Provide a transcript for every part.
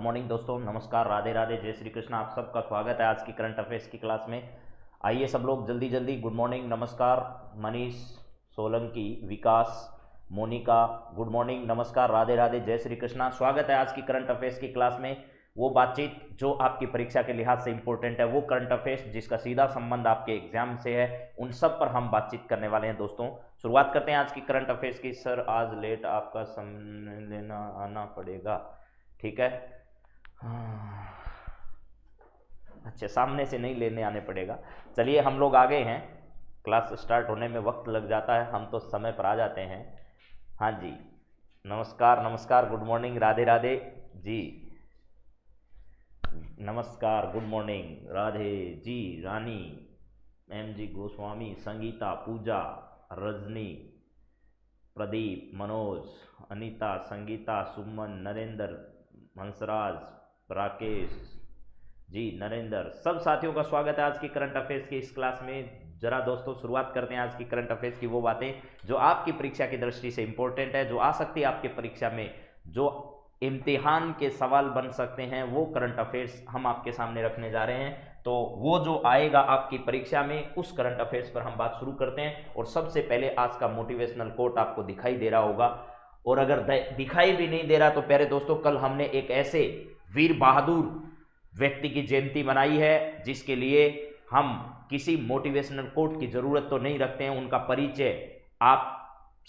Morning दोस्तों, नमस्कार, राधे राधे, जय श्री कृष्ण। आप सबका स्वागत है आज की करंट अफेयर्स की क्लास में। आइए सब लोग जल्दी जल्दी गुड मॉर्निंग, नमस्कार। मनीष, सोलंकी, विकास, मोनिका, गुड मॉर्निंग, नमस्कार, राधे राधे, जय श्री कृष्ण। स्वागत है आज की करंट अफेयर्स की क्लास में। वो बातचीत जो आपकी परीक्षा के लिहाज से इंपॉर्टेंट है, वो करंट अफेयर्स जिसका सीधा संबंध आपके एग्जाम से है, उन सब पर हम बातचीत करने वाले हैं दोस्तों। शुरुआत करते हैं आज की करंट अफेयर्स की। सर आज लेट आपका समय लेना आना पड़ेगा, ठीक है। अच्छा, सामने से नहीं लेने आने पड़ेगा। चलिए हम लोग आ गए हैं। क्लास स्टार्ट होने में वक्त लग जाता है, हम तो समय पर आ जाते हैं। हाँ जी, नमस्कार नमस्कार, गुड मॉर्निंग, राधे राधे जी, नमस्कार, गुड मॉर्निंग, राधे जी, रानी, एम जी गोस्वामी, संगीता, पूजा, रजनी, प्रदीप, मनोज, अनीता, संगीता, सुमन, नरेंद्र, हंसराज, राकेश जी, नरेंद्र, सब साथियों का स्वागत है आज की करंट अफेयर्स की इस क्लास में। जरा दोस्तों शुरुआत करते हैं आज की करंट अफेयर्स की वो बातें जो आपकी परीक्षा की दृष्टि से इंपॉर्टेंट है, जो आ सकती है आपके परीक्षा में, जो इम्तिहान के सवाल बन सकते हैं, वो करंट अफेयर्स हम आपके सामने रखने जा रहे हैं। तो वो जो आएगा आपकी परीक्षा में, उस करंट अफेयर्स पर हम बात शुरू करते हैं। और सबसे पहले आज का मोटिवेशनल कोट आपको दिखाई दे रहा होगा, और अगर दिखाई भी नहीं दे रहा तो प्यारे दोस्तों, कल हमने एक ऐसे वीर बहादुर व्यक्ति की जयंती मनाई है जिसके लिए हम किसी मोटिवेशनल कोट की जरूरत तो नहीं रखते हैं। उनका परिचय आप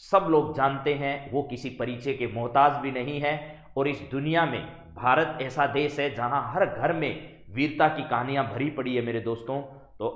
सब लोग जानते हैं, वो किसी परिचय के मोहताज भी नहीं है। और इस दुनिया में भारत ऐसा देश है जहां हर घर में वीरता की कहानियां भरी पड़ी है मेरे दोस्तों। तो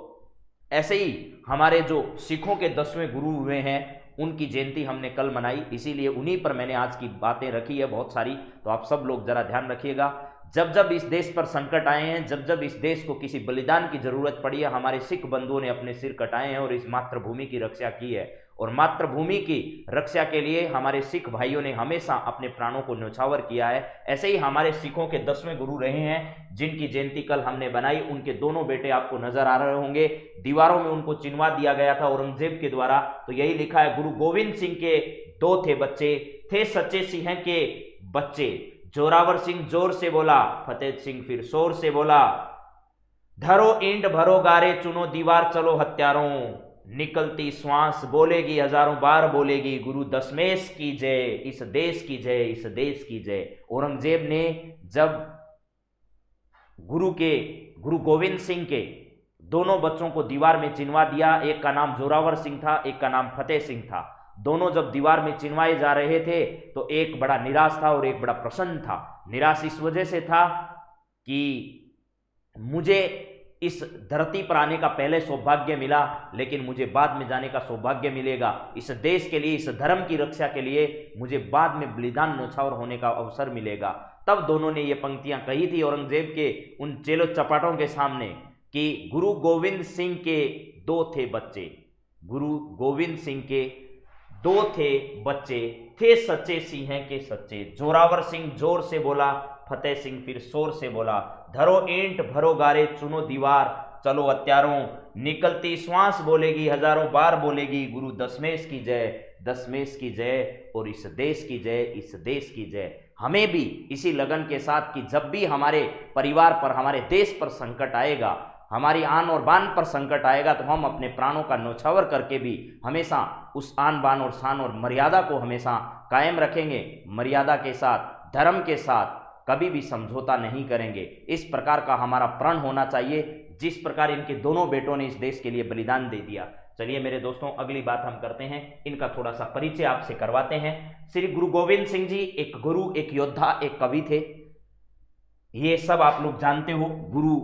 ऐसे ही हमारे जो सिखों के 10वें गुरु हुए हैं, उनकी जयंती हमने कल मनाई, इसीलिए उन्हीं पर मैंने आज की बातें रखी है बहुत सारी। तो आप सब लोग जरा ध्यान रखिएगा। जब जब इस देश पर संकट आए हैं, जब जब इस देश को किसी बलिदान की जरूरत पड़ी है, हमारे सिख बंधुओं ने अपने सिर कटाए हैं और इस मातृभूमि की रक्षा की है। और मातृभूमि की रक्षा के लिए हमारे सिख भाइयों ने हमेशा अपने प्राणों को न्यौछावर किया है। ऐसे ही हमारे सिखों के 10वें गुरु रहे हैं जिनकी जयंती कल हमने बनाई। उनके दोनों बेटे आपको नजर आ रहे होंगे, दीवारों में उनको चिन्हवा दिया गया था औरंगजेब के द्वारा। तो यही लिखा है, गुरु गोविंद सिंह के 2 थे बच्चे, थे सच्चे सिंह के बच्चे। जोरावर सिंह जोर से बोला, फतेह सिंह फिर शोर से बोला, धरो ईंट भरो गारे, चुनो दीवार चलो हत्यारों, निकलती श्वास बोलेगी हजारों बार बोलेगी, गुरु दशमेश की जय, इस देश की जय, इस देश की जय। औरंगजेब ने जब गुरु गोविंद सिंह के दोनों बच्चों को दीवार में चिनवा दिया, एक का नाम जोरावर सिंह था, एक का नाम फतेह सिंह था। दोनों जब दीवार में चिनवाए जा रहे थे तो एक बड़ा निराश था और एक बड़ा प्रसन्न था। निराश इस वजह से था कि मुझे इस धरती पर आने का पहले सौभाग्य मिला, लेकिन मुझे बाद में जाने का सौभाग्य मिलेगा। इस देश के लिए, इस धर्म की रक्षा के लिए मुझे बाद में बलिदान न्यौछावर होने का अवसर मिलेगा। तब दोनों ने ये पंक्तियां कही थी औरंगजेब के उन चेलो चपाटों के सामने कि गुरु गोविंद सिंह के 2 थे बच्चे, गुरु गोविंद सिंह के 2 थे बच्चे, थे सच्चे सिंह के सच्चे। जोरावर सिंह जोर से बोला, फतेह सिंह फिर शोर से बोला, धरो ईंट भरो गारे, चुनो दीवार चलो हत्यारों, निकलती श्वास बोलेगी हजारों बार बोलेगी, गुरु दशमेश की जय, दशमेश की जय, और इस देश की जय, इस देश की जय। हमें भी इसी लगन के साथ कि जब भी हमारे परिवार पर, हमारे देश पर संकट आएगा, हमारी आन और बान पर संकट आएगा, तो हम अपने प्राणों का न्यौछावर करके भी हमेशा उस आन बान और शान और मर्यादा को हमेशा कायम रखेंगे। मर्यादा के साथ, धर्म के साथ कभी भी समझौता नहीं करेंगे। इस प्रकार का हमारा प्रण होना चाहिए, जिस प्रकार इनके दोनों बेटों ने इस देश के लिए बलिदान दे दिया। चलिए मेरे दोस्तों, अगली बात हम करते हैं, इनका थोड़ा सा परिचय आपसे करवाते हैं। श्री गुरु गोविंद सिंह जी एक गुरु, एक योद्धा, एक कवि थे। ये सब आप लोग जानते हो। गुरु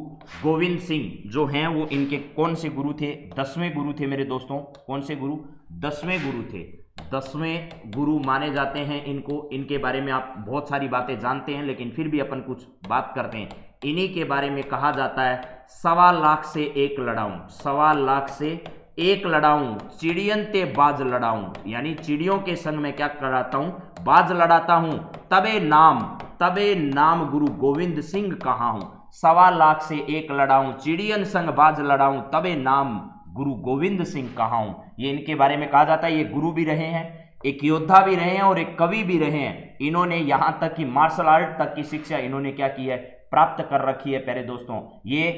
गोविंद सिंह जो हैं वो इनके कौन से गुरु थे? 10वें गुरु थे मेरे दोस्तों। कौन से गुरु? 10वें गुरु थे। 10वें गुरु माने जाते हैं इनको। इनके बारे में आप बहुत सारी बातें जानते हैं, लेकिन फिर भी अपन कुछ बात करते हैं। इन्हीं के बारे में कहा जाता है, 1.25 लाख से एक लड़ाऊं, 1.25 लाख से एक लड़ाऊं, चिड़ियन ते बाज लड़ाऊं, यानी चिड़ियों के संग में क्या कराता हूं? बाज लड़ाता हूं। तबे नाम गुरु गोविंद सिंह कहा हूं। 1.25 लाख से एक लड़ाऊं, चिड़ियन संग बाज लड़ाऊं, तबे नाम गुरु गोविंद सिंह कहा हूं। ये इनके बारे में कहा जाता है। ये गुरु भी रहे हैं, एक योद्धा भी रहे हैं और एक कवि भी रहे हैं। इन्होंने यहां तक कि मार्शल आर्ट तक की शिक्षा इन्होंने क्या की है, प्राप्त कर रखी है प्यारे दोस्तों। ये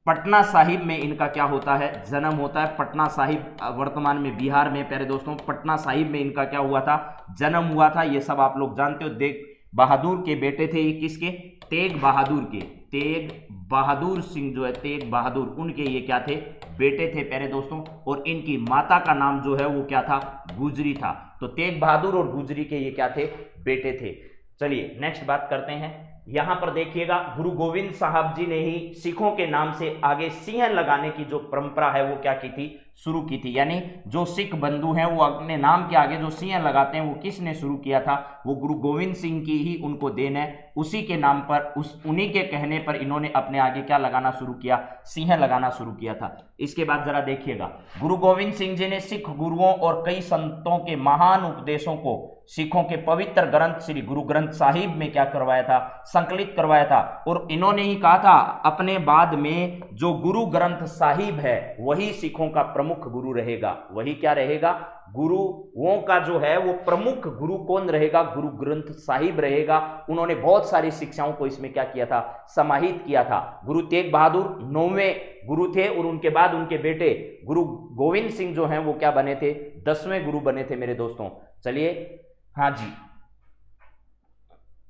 पटना साहिब में इनका क्या होता है, जन्म होता है। पटना साहिब वर्तमान में बिहार में प्यारे दोस्तों, पटना साहिब में इनका क्या हुआ था, जन्म हुआ था। ये सब आप लोग जानते हो। तेग बहादुर के बेटे थे ये, किसके, तेग बहादुर के। तेग बहादुर सिंह जो है, तेग बहादुर, उनके ये क्या थे, बेटे थे प्यारे दोस्तों। और इनकी माता का नाम जो है वो क्या था, गुजरी था। तो तेग बहादुर और गुजरी के ये क्या थे, बेटे थे। चलिए नेक्स्ट बात करते हैं। यहां पर देखिएगा, गुरु गोविंद साहब जी ने ही सिखों के नाम से आगे सिंह लगाने की जो परंपरा है वो क्या की थी, शुरू की थी। यानी जो सिख बंधु हैं वो अपने नाम के आगे जो सिंह लगाते हैं वो किसने शुरू किया था, वो गुरु गोविंद सिंह की ही उनको देन है। उसी के नाम पर, उन्हीं के कहने पर इन्होंने अपने आगे क्या लगाना शुरू किया, सिंह लगाना शुरू किया था। इसके बाद जरा देखिएगा, गुरु गोविंद सिंह जी ने सिख गुरुओं और कई संतों के महान उपदेशों को सिखों के पवित्र ग्रंथ श्री गुरु ग्रंथ साहिब में क्या करवाया था, संकलित करवाया था। और इन्होंने ही कहा था अपने बाद में जो गुरु ग्रंथ साहिब है वही सिखों का प्रमुख गुरु रहेगा। वही क्या रहेगा, गुरुओं का जो है वो प्रमुख गुरु कौन रहेगा, गुरु ग्रंथ साहिब रहेगा। उन्होंने बहुत सारी शिक्षाओं को इसमें क्या किया था, समाहित किया था। गुरु तेग बहादुर 9वें गुरु थे और उनके बाद उनके बेटे गुरु गोविंद सिंह जो हैं वो क्या बने थे, 10वें गुरु बने थे मेरे दोस्तों। चलिए हाँ जी,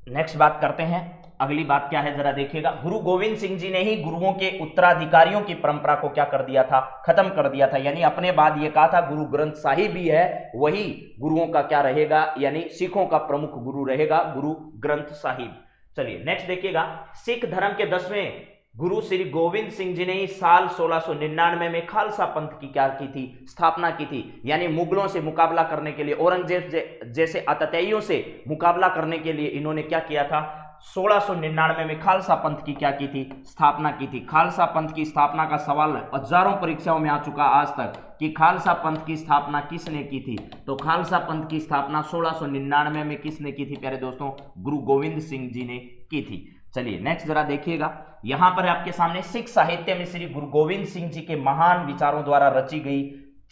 नेक्स्ट बात करते हैं। अगली बात क्या है जरा देखिएगा, गुरु गोविंद सिंह जी ने ही गुरुओं के उत्तराधिकारियों की परंपरा को क्या कर दिया था, खत्म कर दिया था। यानी अपने बाद ये कहा था गुरु ग्रंथ साहिब ही है वही गुरुओं का क्या रहेगा, यानी सिखों का प्रमुख गुरु रहेगा गुरु ग्रंथ साहिब। चलिए नेक्स्ट देखिएगा, सिख धर्म के 10वें गुरु श्री गोविंद सिंह जी ने ही साल 1699 में खालसा पंथ की क्या की थी, स्थापना की थी। यानी मुगलों से मुकाबला करने के लिए, औरंगजेब जैसे आतताइयों से मुकाबला करने के लिए इन्होंने क्या किया था, 1699 में खालसा पंथ की क्या की थी, स्थापना की थी। खालसा पंथ की स्थापना का सवाल हजारों परीक्षाओं में आ चुका आज तक कि खालसा पंथ की स्थापना किसने की थी। तो खालसा पंथ की स्थापना 1699 में किसने की थी प्यारे दोस्तों, गुरु गोविंद सिंह जी ने की थी। चलिए नेक्स्ट जरा देखिएगा, यहां पर आपके सामने सिख साहित्य में श्री गुरु गोविंद सिंह जी के महान विचारों द्वारा रची गई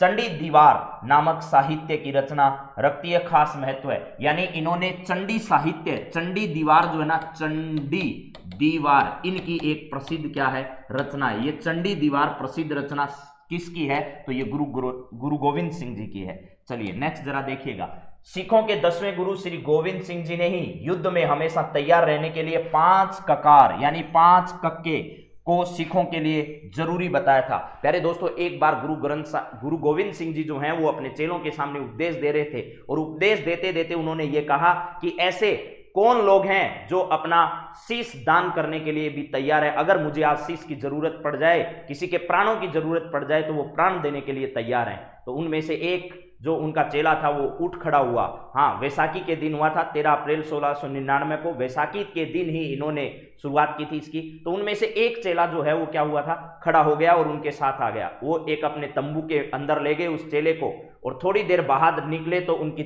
चंडी दीवार नामक साहित्य की रचना रखती है खास महत्व है। यानी इन्होंने चंडी साहित्य, चंडी दीवार जो है ना, चंडी दीवार इनकी एक प्रसिद्ध क्या है, रचना है। ये चंडी दीवार प्रसिद्ध रचना किसकी है, तो ये गुरु गोविंद सिंह जी की है। चलिए नेक्स्ट जरा देखिएगा, सिखों के 10वें गुरु श्री गोविंद सिंह जी ने ही युद्ध में हमेशा तैयार रहने के लिए 5 ककार यानी 5 कक्के को सिखों के लिए जरूरी बताया था। प्यारे दोस्तों, एक बार गुरु गोविंद सिंह जी जो हैं वो अपने चेलों के सामने उपदेश दे रहे थे और उपदेश देते देते उन्होंने ये कहा कि ऐसे कौन लोग हैं जो अपना शीश दान करने के लिए भी तैयार है। अगर मुझे आज शीश की जरूरत पड़ जाए, किसी के प्राणों की जरूरत पड़ जाए तो वो प्राण देने के लिए तैयार हैं। तो उनमें से एक जो उनका चेला था वो उठ खड़ा हुआ। हाँ, वैसाखी के दिन हुआ था, 13 अप्रैल 1699 को वैसाखी के दिन ही इन्होंने शुरुआत की थी इसकी। तो उनमें से एक चेला जो है वो क्या हुआ था, खड़ा हो गया और उनके साथ आ गया। वो एक अपने तंबू के अंदर ले गए उस चेले को और थोड़ी देर बाहर निकले तो उनकी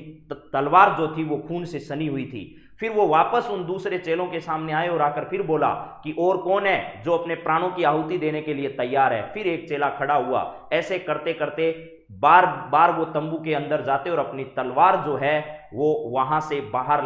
तलवार जो थी वो खून से सनी हुई थी। फिर वो वापस उन दूसरे चेलों के सामने आए और आकर फिर बोला कि और कौन है जो अपने प्राणों की आहुति देने के लिए तैयार है। फिर एक चेला खड़ा हुआ। ऐसे करते करते बार बार वो तंबू के अंदर जाते और अपनी तलवार जो है वो वहां से बाहर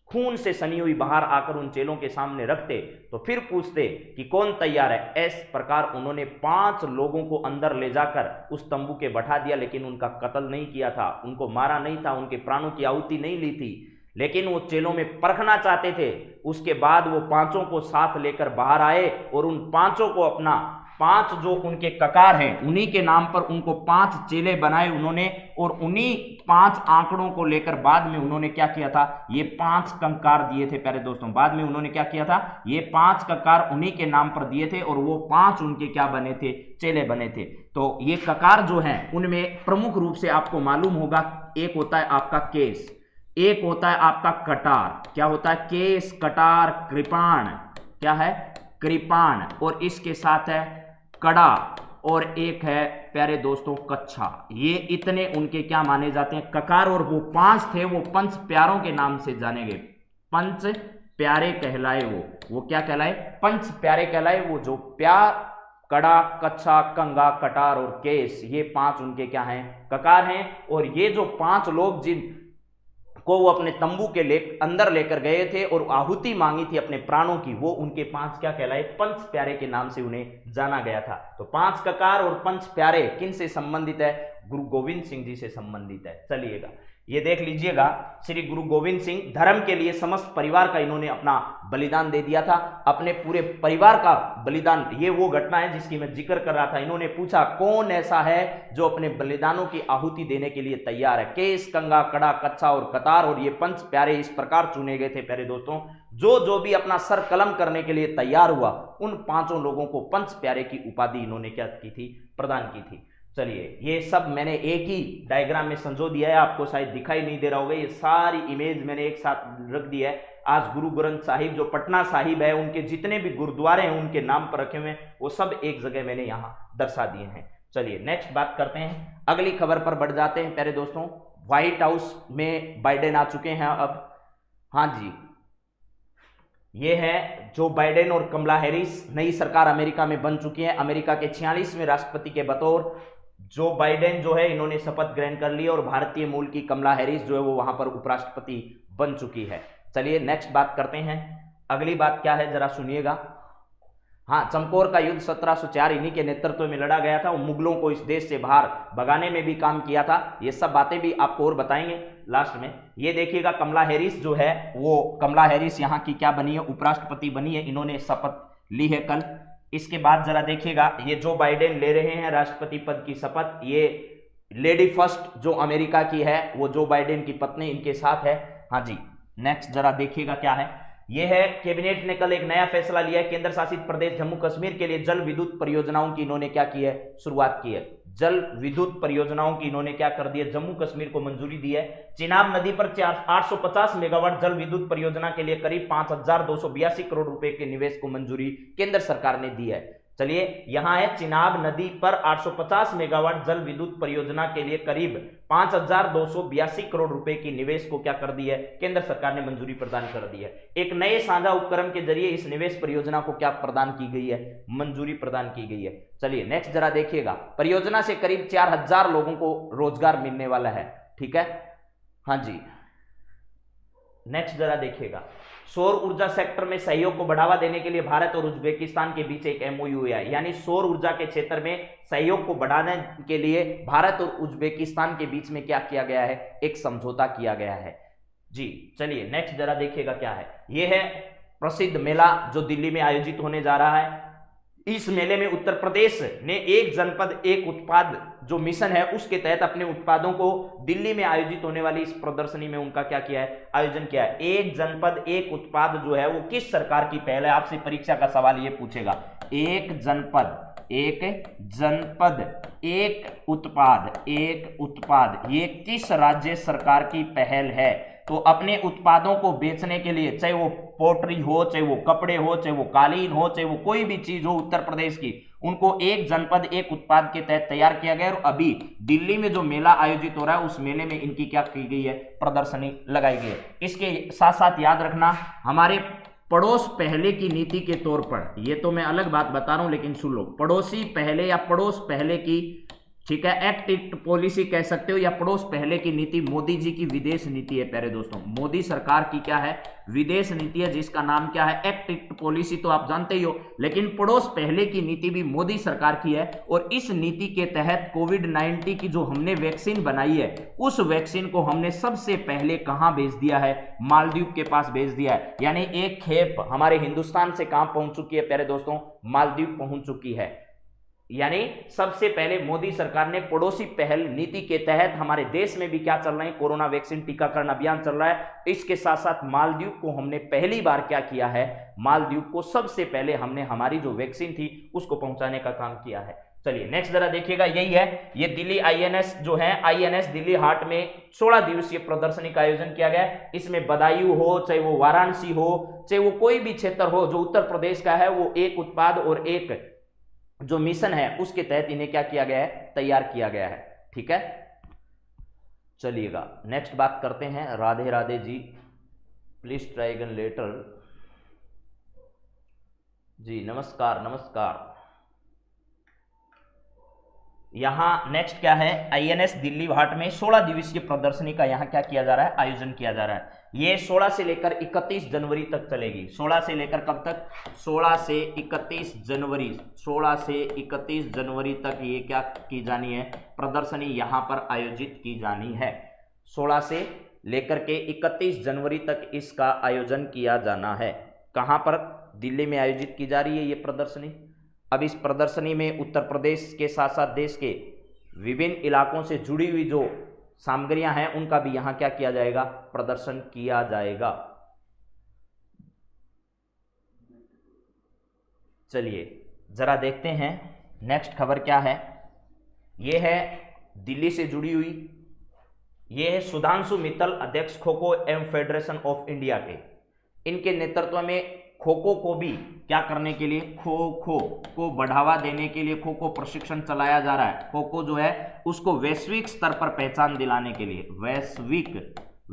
खून से सनी हुई बाहर आकर उन चेलों के सामने रखते। तो फिर पूछते कि कौन तैयार है। इस प्रकार उन्होंने 5 लोगों को अंदर ले जाकर उस तंबू के बैठा दिया, लेकिन उनका कत्ल नहीं किया था, उनको मारा नहीं था, उनके प्राणों की आहुति नहीं ली थी, लेकिन वो चेलों में परखना चाहते थे। उसके बाद वो 5 को साथ लेकर बाहर आए और उन 5 को अपना 5 जो उनके ककार हैं उन्हीं के नाम पर उनको 5 चेले बनाए उन्होंने। और उन्हीं 5 आंकड़ों को लेकर बाद में उन्होंने क्या किया था, ये 5 कंकार दिए थे प्यारे दोस्तों। बाद में उन्होंने क्या किया था, ये 5 ककार उन्हीं के नाम पर दिए थे और वो 5 उनके क्या बने थे, चेले बने थे। तो ये ककार जो हैं उनमें प्रमुख रूप से आपको मालूम होगा, एक होता है आपका केस, एक होता है आपका कटार। क्या होता है, केस, कटार, कृपाण, क्या है, कृपाण, और इसके साथ है कड़ा, और एक है प्यारे दोस्तों कच्छा। ये इतने उनके क्या माने जाते हैं, ककार। और वो 5 थे, वो पंच प्यारों के नाम से जाने गए, पंच प्यारे कहलाए। वो क्या कहलाए, पंच प्यारे कहलाए। वो जो प्यार कड़ा, कच्छा, कंगा, कटार और केस, ये 5 उनके क्या हैं, ककार हैं। और ये जो 5 लोग जिन को वो अपने तंबू के अंदर लेकर गए थे और आहुति मांगी थी अपने प्राणों की, वो उनके 5 क्या कहलाए, पंच प्यारे के नाम से उन्हें जाना गया था। तो 5 ककार और पंच प्यारे किन से संबंधित है, गुरु गोविंद सिंह जी से संबंधित है। चलिएगा ये देख लीजिएगा, श्री गुरु गोविंद सिंह धर्म के लिए समस्त परिवार का इन्होंने अपना बलिदान दे दिया था, अपने पूरे परिवार का बलिदान। ये वो घटना है जिसकी मैं जिक्र कर रहा था। इन्होंने पूछा कौन ऐसा है जो अपने बलिदानों की आहुति देने के लिए तैयार है। केस, कंगा, कड़ा, कच्छा और कतार, और ये पंच प्यारे इस प्रकार चुने गए थे प्यारे दोस्तों, जो भी अपना सर कलम करने के लिए तैयार हुआ, उन 5 लोगों को पंच प्यारे की उपाधि इन्होंने क्या की थी, प्रदान की थी। चलिए ये सब मैंने एक ही डायग्राम में संजो दिया है, आपको शायद दिखाई नहीं दे रहा होगा, ये सारी इमेज मैंने एक साथ रख दी है। आज गुरु ग्रंथ साहिब जो पटना साहिब है, उनके जितने भी गुरुद्वारे हैं उनके नाम पर रखे हुए हैं, वो सब एक जगह मैंने यहां दर्शा दिए हैं। चलिए नेक्स्ट बात करते हैं, अगली खबर पर बढ़ जाते हैं प्यारे दोस्तों। व्हाइट हाउस में बाइडेन आ चुके हैं अब। हाँ जी, ये है जो बाइडेन और कमला हैरिस, नई सरकार अमेरिका में बन चुकी है। अमेरिका के 46वें राष्ट्रपति के बतौर जो बाइडेन जो है इन्होंने शपथ ग्रहण कर ली, और भारतीय मूल की कमला हैरिस जो है वो वहां पर उपराष्ट्रपति बन चुकी है। चलिए नेक्स्ट बात करते हैं, अगली बात क्या है जरा सुनिएगा। हाँ, चमकौर का युद्ध 1704 इन्हीं के नेतृत्व में लड़ा गया था, और मुगलों को इस देश से बाहर भगाने में भी काम किया था। ये सब बातें भी आपको और बताएंगे लास्ट में। ये देखिएगा कमला हैरिस जो है, वो कमला हैरिस यहाँ की क्या बनी है, उपराष्ट्रपति बनी है, इन्होंने शपथ ली है कल। इसके बाद जरा देखिएगा, ये जो बाइडेन ले रहे हैं राष्ट्रपति पद की शपथ, ये लेडी फर्स्ट जो अमेरिका की है, वो जो बाइडेन की पत्नी इनके साथ है। हाँ जी, नेक्स्ट जरा देखिएगा क्या है, ये है कैबिनेट ने कल एक नया फैसला लिया है। केंद्र शासित प्रदेश जम्मू कश्मीर के लिए जल विद्युत परियोजनाओं की इन्होंने क्या की है, शुरुआत की है। जल विद्युत परियोजनाओं की इन्होंने क्या कर दिया, जम्मू कश्मीर को मंजूरी दी है। चिनाब नदी पर 850 मेगावाट जल विद्युत परियोजना के लिए करीब 5282 करोड़ रुपए के निवेश को मंजूरी केंद्र सरकार ने दी है। चलिए यहां है चिनाब नदी पर 850 मेगावाट जल विद्युत परियोजना के लिए करीब 5282 करोड़ रुपए की निवेश को क्या कर दी है, केंद्र सरकार ने मंजूरी प्रदान कर दी है। एक नए साझा उपक्रम के जरिए इस निवेश परियोजना को क्या प्रदान की गई है, मंजूरी प्रदान की गई है। चलिए नेक्स्ट जरा देखिएगा, परियोजना से करीब 4000 लोगों को रोजगार मिलने वाला है। ठीक है, हाँ जी, नेक्स्ट जरा देखिएगा, सौर ऊर्जा सेक्टर में सहयोग को बढ़ावा देने के लिए भारत और उज्बेकिस्तान के बीच एक एमओयू है। यानी सौर ऊर्जा के क्षेत्र में सहयोग को बढ़ाने के लिए भारत और उज्बेकिस्तान के बीच में क्या किया गया है, एक समझौता किया गया है जी। चलिए नेक्स्ट जरा देखिएगा क्या है, यह है प्रसिद्ध मेला जो दिल्ली में आयोजित होने जा रहा है। इस मेले में उत्तर प्रदेश ने एक जनपद एक उत्पाद जो मिशन है उसके तहत अपने उत्पादों को दिल्ली में आयोजित होने वाली इस प्रदर्शनी में उनका क्या किया है, आयोजन किया है। एक जनपद एक उत्पाद जो है वो किस सरकार की पहल है, आपसे परीक्षा का सवाल ये पूछेगा। एक जनपद एक उत्पाद ये किस राज्य सरकार की पहल है। तो अपने उत्पादों को बेचने के लिए, चाहे वो पोल्ट्री हो, चाहे वो कपड़े हो, चाहे वो कालीन हो, चाहे वो कोई भी चीज हो उत्तर प्रदेश की, उनको एक जनपद एक उत्पाद के तहत तैयार किया गया। और अभी दिल्ली में जो मेला आयोजित हो रहा है उस मेले में इनकी क्या की गई है, प्रदर्शनी लगाई गई है। इसके साथ साथ याद रखना, हमारे पड़ोस पहले की नीति के तौर पर, ये तो मैं अलग बात बता रहा हूं लेकिन सुन लो, पड़ोसी पहले या पड़ोस पहले की, ठीक है, एक्ट पॉलिसी कह सकते हो या पड़ोस पहले की नीति मोदी जी की विदेश नीति है प्यारे दोस्तों। मोदी सरकार की क्या है, विदेश नीति है जिसका नाम क्या है, एक्ट पॉलिसी तो आप जानते ही हो, लेकिन पड़ोस पहले की नीति भी मोदी सरकार की है। और इस नीति के तहत कोविड-19 की जो हमने वैक्सीन बनाई है उस वैक्सीन को हमने सबसे पहले कहां भेज दिया है, मालदीव के पास भेज दिया है। यानी एक खेप हमारे हिंदुस्तान से कहां पहुंच चुकी है प्यारे दोस्तों, मालदीव पहुंच चुकी है। यानी सबसे पहले मोदी सरकार ने पड़ोसी पहल नीति के तहत हमारे देश में भी क्या चल रहे हैं, कोरोना वैक्सीन टीकाकरण अभियान चल रहा है। इसके साथ साथ मालदीव को हमने पहली बार क्या किया है, मालदीव को सबसे पहले हमने हमारी जो वैक्सीन थी उसको पहुंचाने का काम किया है। चलिए नेक्स्ट जरा देखिएगा, यही है, ये दिल्ली आईएनएस जो है, आईएनएस दिल्ली हाट में 16 दिवसीय प्रदर्शनी का आयोजन किया गया है। इसमें बदायूं हो, चाहे वो वाराणसी हो, चाहे वो कोई भी क्षेत्र हो जो उत्तर प्रदेश का है, वो एक उत्पाद और एक जो मिशन है उसके तहत इन्हें क्या किया गया है, तैयार किया गया है। ठीक है, चलिएगा नेक्स्ट बात करते हैं। Radhe Radhe ji, please try again later जी, नमस्कार नमस्कार। यहाँ नेक्स्ट क्या है, INS दिल्ली घाट में 16 दिवसीय प्रदर्शनी का यहाँ क्या किया जा रहा है, आयोजन किया जा रहा है। ये 16 से लेकर 31 जनवरी तक चलेगी। 16 से लेकर कब तक, 16 से 31 जनवरी, 16 से 31 जनवरी तक ये क्या की जानी है, प्रदर्शनी यहाँ पर आयोजित की जानी है। 16 से लेकर के 31 जनवरी तक इसका आयोजन किया जाना है। कहाँ पर, दिल्ली में आयोजित की जा रही है ये प्रदर्शनी। अब इस प्रदर्शनी में उत्तर प्रदेश के साथ साथ देश के विभिन्न इलाकों से जुड़ी हुई जो सामग्रियां हैं उनका भी यहां क्या किया जाएगा, प्रदर्शन किया जाएगा। चलिए जरा देखते हैं नेक्स्ट खबर क्या है। ये है दिल्ली से जुड़ी हुई, ये है सुधांशु मित्तल, अध्यक्ष खो खो एवं फेडरेशन ऑफ इंडिया के। इनके नेतृत्व में खो खो को भी क्या करने के लिए, खो खो को बढ़ावा देने के लिए खो खो प्रशिक्षण चलाया जा रहा है। खो खो जो है उसको वैश्विक स्तर पर पहचान दिलाने के लिए,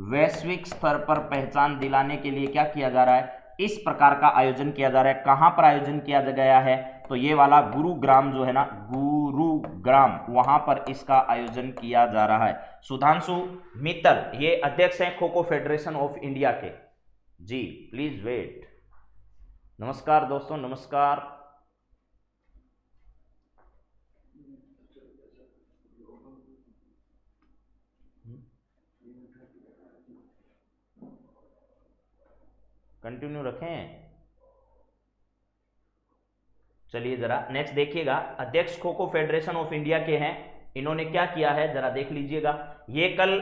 वैश्विक स्तर पर पहचान दिलाने के लिए क्या किया जा रहा है, इस प्रकार का आयोजन किया जा रहा है। कहां पर आयोजन किया गया है, तो ये वाला गुरुग्राम जो है ना, गुरुग्राम, वहां पर इसका आयोजन किया जा रहा है। सुधांशु मित्तल ये अध्यक्ष हैं kho kho federation of India के। जी प्लीज वेट। नमस्कार दोस्तों, नमस्कार। कंटिन्यू रखें। चलिए जरा नेक्स्ट देखिएगा, अध्यक्ष kho kho federation of India के हैं। इन्होंने क्या किया है जरा देख लीजिएगा। ये कल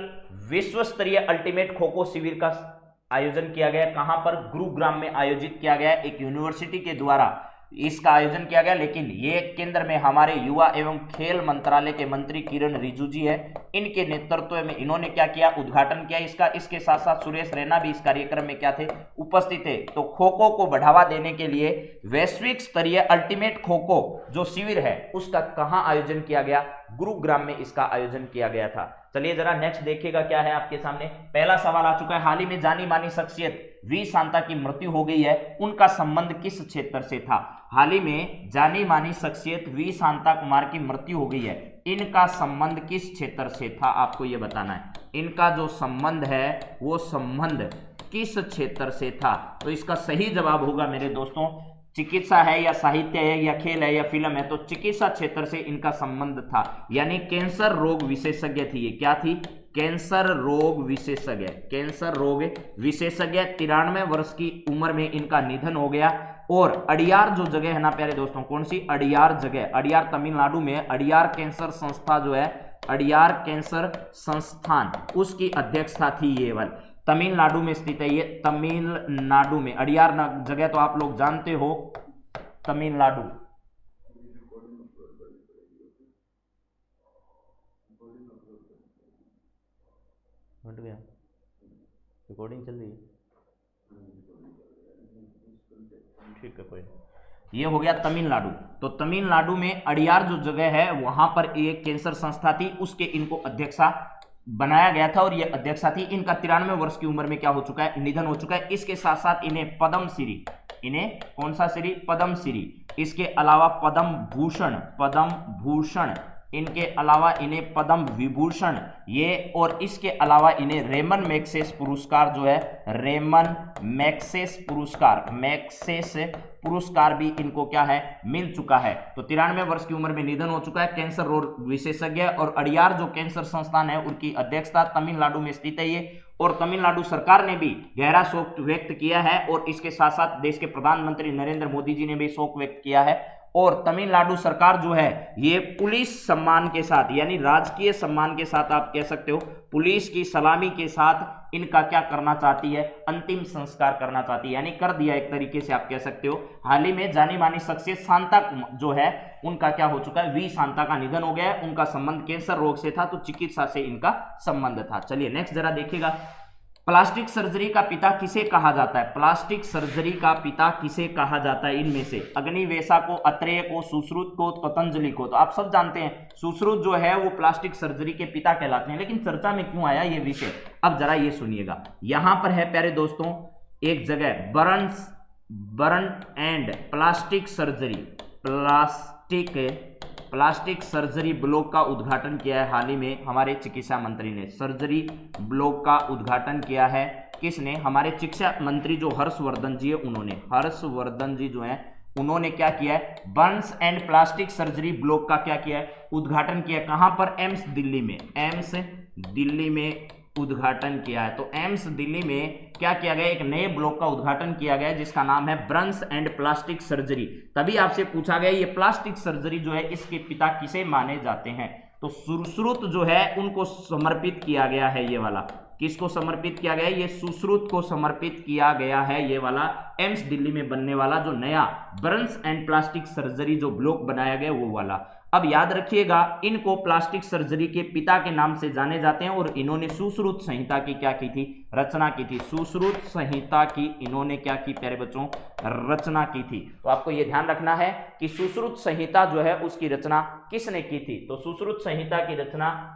विश्व स्तरीय अल्टीमेट खो खो शिविर का आयोजन किया गया। कहां पर, गुरुग्राम में आयोजित किया गया। एक यूनिवर्सिटी के द्वारा इसका आयोजन किया गया, लेकिन ये केंद्र में हमारे युवा एवं खेल मंत्रालय के मंत्री किरण रिजिजू जी है। इनके नेतृत्व में इन्होंने क्या किया, उद्घाटन किया इसका। इसके साथ साथ सुरेश रैना भी इस कार्यक्रम में क्या थे, उपस्थित थे। तो खो खो को बढ़ावा देने के लिए वैश्विक स्तरीय अल्टीमेट खो खो जो शिविर है उसका कहां आयोजन किया गया, गुरुग्राम में इसका आयोजन किया गया था। चलिए जरा नेक्स्ट देखिएगा क्या है आपके सामने। पहला सवाल आ चुका है, हाल ही में जानी मानी शख्सियत वी शांता की मृत्यु हो गई है, उनका संबंध किस क्षेत्र से था। हाल ही में जानी मानी शख्सियत वी शांता कुमार की मृत्यु हो गई है, इनका संबंध किस क्षेत्र से था, आपको यह बताना है। इनका जो संबंध है वो संबंध किस क्षेत्र से था। तो इसका सही जवाब होगा मेरे दोस्तों, चिकित्सा है या साहित्य है या खेल है या फिल्म है, तो चिकित्सा क्षेत्र से इनका संबंध था। यानी कैंसर रोग विशेषज्ञ थी ये। क्या थी, कैंसर रोग विशेषज्ञ। कैंसर रोग विशेषज्ञ। 93 वर्ष की उम्र में इनका निधन हो गया। और अडियार जो जगह है ना प्यारे दोस्तों, कौन सी, अडियार जगह, अडियार तमिलनाडु में, अडियार कैंसर संस्था जो है, अडियार कैंसर संस्थान, उसकी अध्यक्षता थी ये वाली। तमिलनाडु में स्थित है ये, तमिलनाडु में। अडियार जगह तो आप लोग जानते हो, तमिलनाडु। हट गया, रिकॉर्डिंग चल रही है, ठीक है कोई। ये हो गया तमिलनाडु। तो तमिलनाडु में अडियार जो जगह है वहां पर एक कैंसर संस्था थी, उसके इनको अध्यक्षा बनाया गया था और ये अध्यक्षा थी। इनका 93 वर्ष की उम्र में क्या हो चुका है, निधन हो चुका है। इसके साथ साथ इन्हें पद्मश्री, इन्हें कौन सा श्री, पद्मश्री, इसके अलावा पद्म भूषण, पद्म भूषण, इनके अलावा इन्हें पद्म विभूषण, ये और इसके अलावा इन्हें रेमन मैग्सेस पुरस्कार जो है, रेमन मैग्सेस पुरस्कार, मैग्सेस पुरस्कार भी इनको क्या है, मिल चुका है। तो 93 वर्ष की उम्र में निधन हो चुका है। कैंसर रोग विशेषज्ञ और अडियार जो कैंसर संस्थान है उनकी अध्यक्षता तमिलनाडु में स्थित है ये। और तमिलनाडु सरकार ने भी गहरा शोक व्यक्त किया है और इसके साथ साथ देश के प्रधानमंत्री नरेंद्र मोदी जी ने भी शोक व्यक्त किया है। और तमिलनाडु सरकार जो है ये पुलिस सम्मान के साथ, यानी राजकीय सम्मान के साथ, आप कह सकते हो पुलिस की सलामी के साथ इनका क्या करना चाहती है, अंतिम संस्कार करना चाहती है, यानी कर दिया एक तरीके से आप कह सकते हो। हाल ही में जानी मानी शख्सियत शांता जो है उनका क्या हो चुका है, वी शांता का निधन हो गया है। उनका संबंध कैंसर रोग से था, तो चिकित्सा से इनका संबंध था। चलिए नेक्स्ट जरा देखिएगा, प्लास्टिक सर्जरी का पिता किसे कहा जाता है। प्लास्टिक सर्जरी का पिता किसे कहा जाता है इनमें से, अग्निवेशा को, अत्रेय को, सुश्रुत को, पतंजलि को। तो आप सब जानते हैं सुश्रुत जो है वो प्लास्टिक सर्जरी के पिता कहलाते हैं, लेकिन चर्चा में क्यों आया ये विषय, अब जरा ये सुनिएगा। यहां पर है प्यारे दोस्तों एक जगह, burn and plastic surgery, plastic plastic surgery block का उद्घाटन किया है हाल ही में हमारे चिकित्सा मंत्री ने। सर्जरी ब्लॉक का उद्घाटन किया है किसने? हमारे चिकित्सा मंत्री जो हर्षवर्धन जी है उन्होंने। हर्षवर्धन जी जो है उन्होंने क्या किया है? Burns and plastic surgery block का क्या किया है? उद्घाटन किया। कहां पर? एम्स दिल्ली में। एम्स दिल्ली में उद्घाटन किया है। तो एम्स दिल्ली में क्या किया गया? एक नए ब्लॉक का उद्घाटन किया गया जिसका नाम है बर्न्स एंड प्लास्टिक सर्जरी। तभी आपसे पूछा गया ये प्लास्टिक सर्जरी जो है इसके पिता किसे माने जाते हैं? तो सुश्रुत जो है उनको समर्पित किया गया है। ये वाला किसको समर्पित किया गया है? ये सुश्रुत को समर्पित किया गया है। ये वाला एम्स दिल्ली में बनने वाला जो नया बर्न्स एंड प्लास्टिक सर्जरी जो ब्लॉक बनाया गया वो वाला। अब याद रखिएगा इनको प्लास्टिक सर्जरी के पिता के नाम से जाने जाते हैं और इन्होंने सुश्रुत संहिता की क्या की थी? रचना की थी। सुश्रुत संहिता की इन्होंने क्या की प्यारे बच्चों? रचना की थी। तो आपको यह ध्यान रखना है कि सुश्रुत संहिता जो है उसकी रचना किसने की थी? तो सुश्रुत संहिता की रचना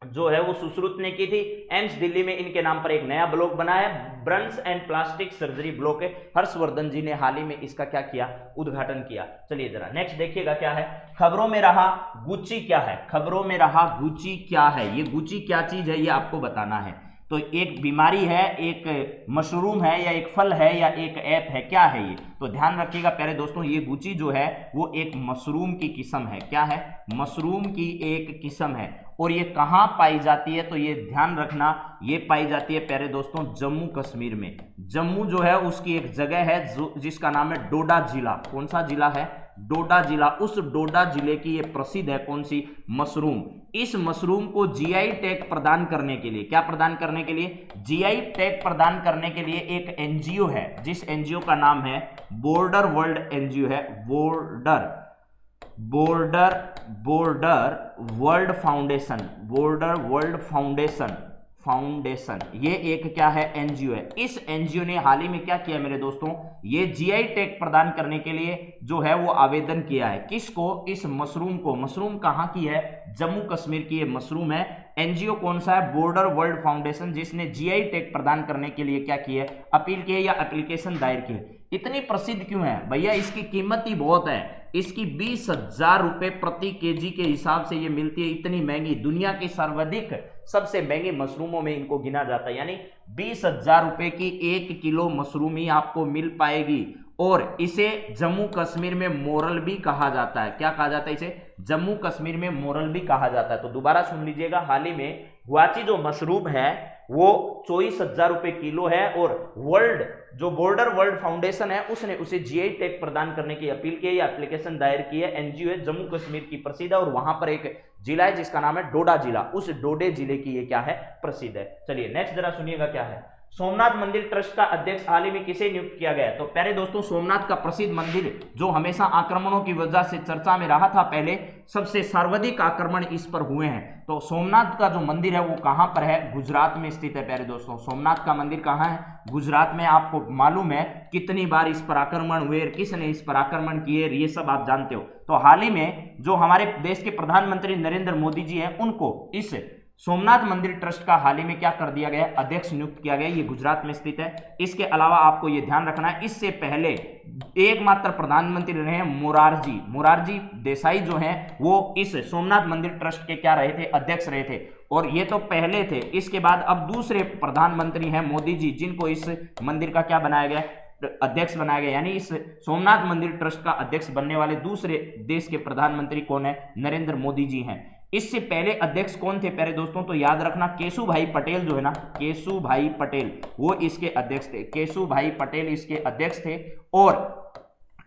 जो है वो सुश्रुत ने की थी। एम्स दिल्ली में इनके नाम पर एक नया ब्लॉक बना है, Burns and plastic surgery block है। हर्षवर्धन जी ने हाल ही में इसका क्या किया? उद्घाटन किया। चलिए जरा नेक्स्ट देखिएगा क्या है। खबरों में रहा गुच्ची क्या है? खबरों में रहा गुच्ची क्या है? ये गुच्ची क्या चीज है ये आपको बताना है। तो एक बीमारी है, एक मशरूम है, या एक फल है, या एक ऐप है, क्या है ये? तो ध्यान रखिएगा प्यारे दोस्तों ये गुच्ची जो है वो एक मशरूम की किस्म है। क्या है? मशरूम की एक किस्म है। और ये कहाँ पाई जाती है? तो ये ध्यान रखना ये पाई जाती है प्यारे दोस्तों जम्मू कश्मीर में। जम्मू जो है उसकी एक जगह है जिसका नाम है डोडा जिला। कौन सा जिला है? डोडा जिला। उस डोडा जिले की ये प्रसिद्ध है कौन सी? मशरूम। इस मशरूम को जीआई टैग प्रदान करने के लिए, क्या प्रदान करने के लिए? जीआई टैग प्रदान करने के लिए एक एनजीओ है जिस एनजीओ का नाम है बॉर्डर वर्ल्ड एनजीओ है। बॉर्डर वर्ल्ड फाउंडेशन ये एक क्या है? एनजीओ है। इस एनजीओ ने हाल ही में क्या किया मेरे दोस्तों? ये जीआई टैग प्रदान करने के लिए जो है वो आवेदन किया है। किसको? इस मशरूम को। मशरूम कहाँ की है? जम्मू कश्मीर की ये मशरूम है। एनजीओ कौन सा है? बॉर्डर वर्ल्ड फाउंडेशन, जिसने जीआई टैग प्रदान करने के लिए क्या की है? अपील की है या एप्लीकेशन दायर की है। इतनी प्रसिद्ध क्यों है भैया? इसकी कीमत ही बहुत है। इसकी 20,000 रुपए प्रति केजी के हिसाब से ये मिलती है। इतनी महंगी, दुनिया की सर्वाधिक सबसे महंगी मशरूमों में इनको गिना जाता है। यानी 20,000 रुपए की 1 किलो मशरूम ही आपको मिल पाएगी। और इसे जम्मू कश्मीर में मोरल भी कहा जाता है। क्या कहा जाता है इसे? जम्मू कश्मीर में मोरल भी कहा जाता है। तो दोबारा सुन लीजिएगा, हाल ही में गुआची जो मशरूम है वो 24,000 रुपए किलो है। और जो बॉर्डर वर्ल्ड फाउंडेशन है उसने उसे जीआई टैग प्रदान करने की अपील की है या एप्लीकेशन दायर की है। एनजीओ है, जम्मू कश्मीर की प्रसिद्ध है और वहां पर एक जिला है जिसका नाम है डोडा जिला। उस डोडे जिले की ये क्या है? प्रसिद्ध है। चलिए नेक्स्ट जरा सुनिएगा क्या है। सोमनाथ मंदिर ट्रस्ट का अध्यक्ष हाल ही में किसे नियुक्त किया गया? तो प्यारे दोस्तों सोमनाथ का प्रसिद्ध मंदिर जो हमेशा आक्रमणों की वजह से चर्चा में रहा था, पहले सबसे सर्वाधिक आक्रमण इस पर हुए हैं। तो सोमनाथ का जो मंदिर है वो कहां पर है? गुजरात में स्थित है प्यारे दोस्तों। सोमनाथ का मंदिर कहां है? गुजरात में। आपको मालूम है कितनी बार इस पर आक्रमण हुए, किसने इस पर आक्रमण किए, ये सब आप जानते हो। तो हाल ही में जो हमारे देश के प्रधानमंत्री नरेंद्र मोदी जी हैं उनको इस सोमनाथ मंदिर ट्रस्ट का हाल ही में क्या कर दिया गया? अध्यक्ष नियुक्त किया गया। ये गुजरात में स्थित है। इसके अलावा आपको ये ध्यान रखना है इससे पहले एकमात्र प्रधानमंत्री रहे हैं मोरारजी देसाई जो हैं वो इस सोमनाथ मंदिर ट्रस्ट के क्या रहे थे? अध्यक्ष रहे थे। और ये तो पहले थे। इसके बाद अब दूसरे प्रधानमंत्री हैं मोदी जी, जिनको इस मंदिर का क्या बनाया गया? अध्यक्ष बनाया गया। यानी इस सोमनाथ मंदिर ट्रस्ट का अध्यक्ष बनने वाले दूसरे देश के प्रधानमंत्री कौन है? नरेंद्र मोदी जी हैं। इससे पहले अध्यक्ष कौन थे प्यारे दोस्तों? तो याद रखना केशुभाई पटेल जो है ना, केशुभाई पटेल वो इसके अध्यक्ष थे। केशुभाई पटेल इसके अध्यक्ष थे। और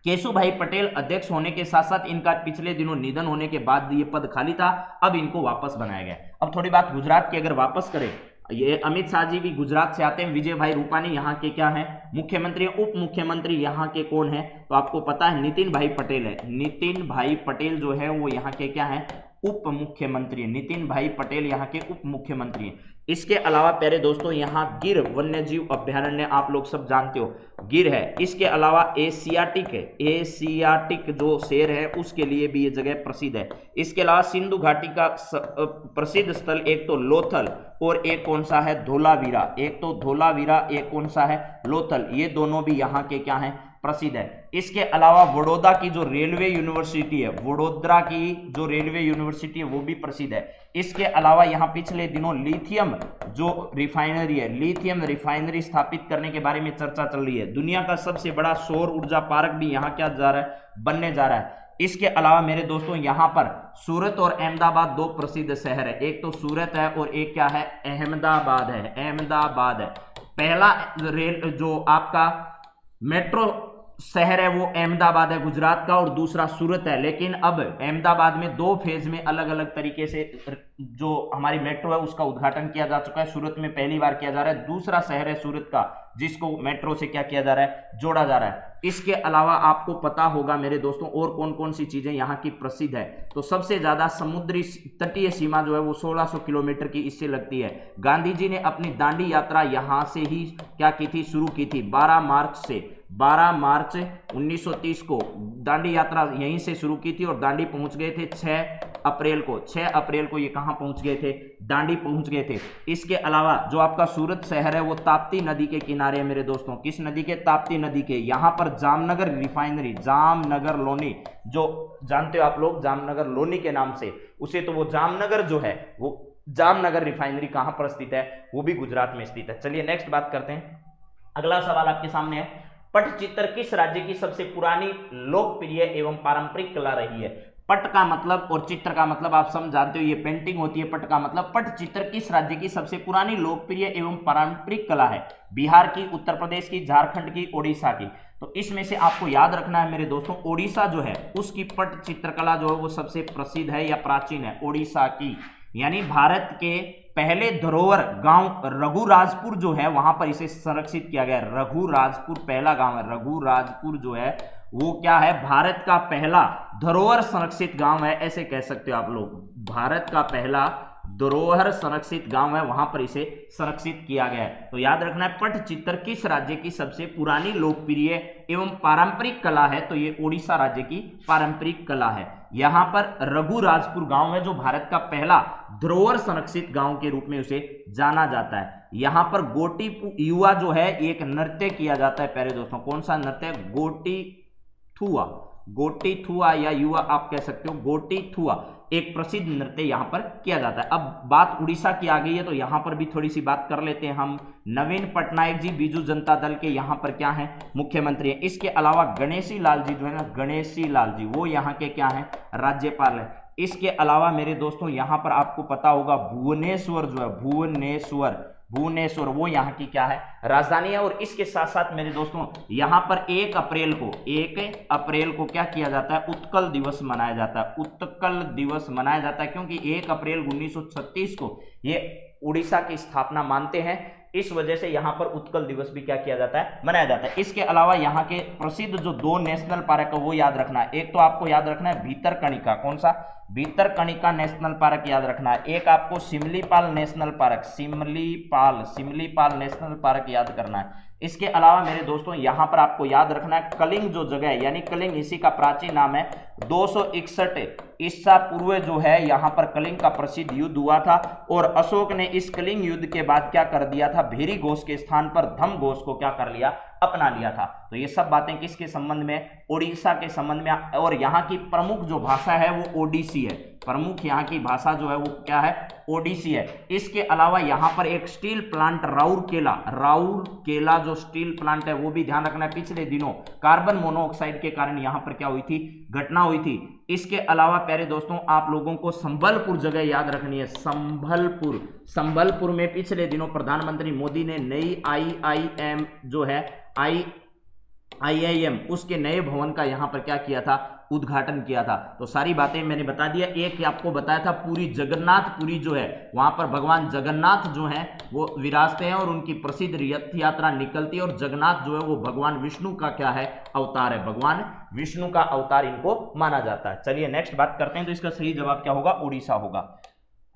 केशुभाई पटेल अध्यक्ष होने के साथ साथ इनका पिछले दिनों निधन होने के बाद ये पद खाली था, अब इनको वापस बनाया गया। अब थोड़ी बात गुजरात की अगर वापस करें, ये अमित शाह जी भी गुजरात से आते हैं। विजय भाई रूपानी यहाँ के क्या हैं? मुख्यमंत्री। उप मुख्यमंत्री यहाँ के कौन है? तो आपको पता है नितिन भाई पटेल है। नितिन भाई पटेल जो है वो यहाँ के क्या है? उप मुख्यमंत्री। नितिन भाई पटेल यहाँ के उप मुख्यमंत्री हैं। इसके अलावा प्यारे दोस्तों यहाँ गिर वन्यजीव अभ्यारण्य आप लोग सब जानते हो, गिर है। इसके अलावा एशियाटिक जो शेर है उसके लिए भी ये जगह प्रसिद्ध है। इसके अलावा सिंधु घाटी का प्रसिद्ध स्थल एक तो लोथल और एक कौन सा है? धोलावीरा। एक तो धोलावीरा, एक कौन सा है? लोथल। ये दोनों भी यहाँ के क्या हैं? प्रसिद्ध है। इसके अलावा वडोदरा की जो रेलवे यूनिवर्सिटी है, वडोदरा की जो रेलवे यूनिवर्सिटी है वो भी प्रसिद्ध है। इसके अलावा यहाँ पिछले दिनों लिथियम जो रिफाइनरी है, लिथियम रिफाइनरी स्थापित करने के बारे में चर्चा चल रही है। दुनिया का सबसे बड़ा सौर ऊर्जा पार्क भी यहाँ क्या जा रहा है, बनने जा रहा है। इसके अलावा मेरे दोस्तों यहाँ पर सूरत और अहमदाबाद दो प्रसिद्ध शहर है, एक तो सूरत है और एक क्या है, अहमदाबाद है, अहमदाबाद है। पहला रेल जो आपका मेट्रो शहर है वो अहमदाबाद है गुजरात का, और दूसरा सूरत है। लेकिन अब अहमदाबाद में दो फेज में अलग अलग तरीके से जो हमारी मेट्रो है उसका उद्घाटन किया जा चुका है। सूरत में पहली बार किया जा रहा है, दूसरा शहर है सूरत का जिसको मेट्रो से क्या किया जा रहा है, जोड़ा जा रहा है। इसके अलावा आपको पता होगा मेरे दोस्तों और कौन कौन सी चीजें यहाँ की प्रसिद्ध है, तो सबसे ज्यादा समुद्री तटीय सीमा जो है वो 1600 किलोमीटर की इससे लगती है। गांधी जी ने अपनी दांडी यात्रा यहाँ से ही क्या की थी, शुरू की थी। 12 मार्च 1930 को दांडी यात्रा यहीं से शुरू की थी और दांडी पहुंच गए थे 6 अप्रैल को ये कहां पहुंच गए थे, दांडी पहुंच गए थे। इसके अलावा जो आपका सूरत शहर है वो ताप्ती नदी के किनारे है मेरे दोस्तों। किस नदी के, ताप्ती नदी के। यहां पर जामनगर रिफाइनरी, जामनगर लोनी, जो जानते हो आप लोग जामनगर लोनी के नाम से उसे, तो वो जामनगर जो है वो जामनगर रिफाइनरी कहां पर स्थित है, वो भी गुजरात में स्थित है। चलिए नेक्स्ट बात करते हैं। अगला सवाल आपके सामने है, पटचित्र किस राज्य की सबसे पुरानी लोकप्रिय एवं पारंपरिक कला रही है। पट का मतलब और चित्र का मतलब आप समझ जानते हो, ये पेंटिंग होती है। पट का मतलब पटचित्र किस राज्य की सबसे पुरानी लोकप्रिय एवं पारंपरिक कला है। बिहार की, उत्तर प्रदेश की, झारखंड की, ओडिशा की। तो इसमें से आपको याद रखना है मेरे दोस्तों, ओडिशा जो है उसकी पट चित्रकला जो है वो सबसे प्रसिद्ध है या प्राचीन है, ओडिशा की। यानी भारत के पहले धरोहर गांव रघुराजपुर जो है वहां पर इसे संरक्षित किया गया। रघुराजपुर पहला गांव है, रघुराजपुर जो है वो क्या है, भारत का पहला धरोहर संरक्षित गांव है, ऐसे कह सकते हो आप लोग। भारत का पहला धरोहर संरक्षित गांव है, वहां पर इसे संरक्षित किया गया है। तो याद रखना है, पटचित्र किस राज्य की सबसे पुरानी लोकप्रिय एवं पारंपरिक कला है, तो ये ओडिशा राज्य की पारंपरिक कला है। यहां पर रघुराजपुर गांव है जो भारत का पहला धरोहर संरक्षित गांव के रूप में उसे जाना जाता है। यहां पर गोटी युवा जो है एक नृत्य किया जाता है प्यारे दोस्तों। कौन सा नृत्य, गोटी थुआ या युवा आप कह सकते हो, गोटी थुआ एक प्रसिद्ध नृत्य यहां पर किया जाता है। अब बात उड़ीसा की आ गई है तो यहां पर भी थोड़ी सी बात कर लेते हैं हम। नवीन पटनायक जी बीजू जनता दल के यहां पर क्या है, मुख्यमंत्री है। इसके अलावा गणेशी लाल जी जो है ना, गणेशी लाल जी वो यहां के क्या है, राज्यपाल है। इसके अलावा मेरे दोस्तों यहां पर आपको पता होगा भुवनेश्वर जो है, भुवनेश्वर वो यहाँ की क्या है, राजधानी है। और इसके साथ साथ मेरे दोस्तों यहाँ पर 1 अप्रैल को क्या किया जाता है, उत्कल दिवस मनाया जाता है। उत्कल दिवस मनाया जाता है क्योंकि 1 अप्रैल 1936 को ये उड़ीसा की स्थापना मानते हैं, इस वजह से यहाँ पर उत्कल दिवस भी क्या किया जाता है, मनाया जाता है। इसके अलावा यहाँ के प्रसिद्ध जो 2 नेशनल पार्क है वो याद रखना है। एक तो आपको याद रखना है भीतरकनिका, कौन सा, भीतरकनिका नेशनल पार्क याद रखना है। एक आपको Similipal national park, Similipal national park याद करना है। इसके अलावा मेरे दोस्तों यहाँ पर आपको याद रखना है कलिंग जो जगह है, यानी कलिंग इसी का प्राचीन नाम है। 261 ईसा पूर्व जो है यहाँ पर कलिंग का प्रसिद्ध युद्ध हुआ था और अशोक ने इस कलिंग युद्ध के बाद क्या कर दिया था, भेरी घोष के स्थान पर धम घोष को क्या कर लिया, अपना लिया था। तो ये सब बातें किसके संबंध में, उड़ीसा के संबंध में। और यहाँ की प्रमुख जो भाषा है वो ओडिसी है, प्रमुख यहाँ की भाषा जो है वो क्या है, ओडिसी है। इसके अलावा यहाँ पर एक स्टील प्लांट राउरकेला जो स्टील प्लांट है वो भी ध्यान रखना है। पिछले दिनों कार्बन मोनोऑक्साइड के कारण यहाँ पर क्या हुई थी, घटना हुई थी। इसके अलावा प्यारे दोस्तों आप लोगों को संबलपुर जगह याद रखनी है, संबलपुर में पिछले दिनों प्रधानमंत्री मोदी ने नई IIM जो है IIM उसके नए भवन का यहाँ पर क्या किया था, उद्घाटन किया था। तो सारी बातें मैंने बता दिया। एक आपको बताया था पूरी जगन्नाथपुरी जो है वहां पर भगवान जगन्नाथ जो है वो विराजते हैं और उनकी प्रसिद्ध रथ यात्रा निकलती है। और जगन्नाथ जो है वो भगवान विष्णु का क्या है, अवतार है, भगवान विष्णु का अवतार इनको माना जाता है। चलिए नेक्स्ट बात करते हैं। तो इसका सही जवाब क्या होगा, उड़ीसा होगा।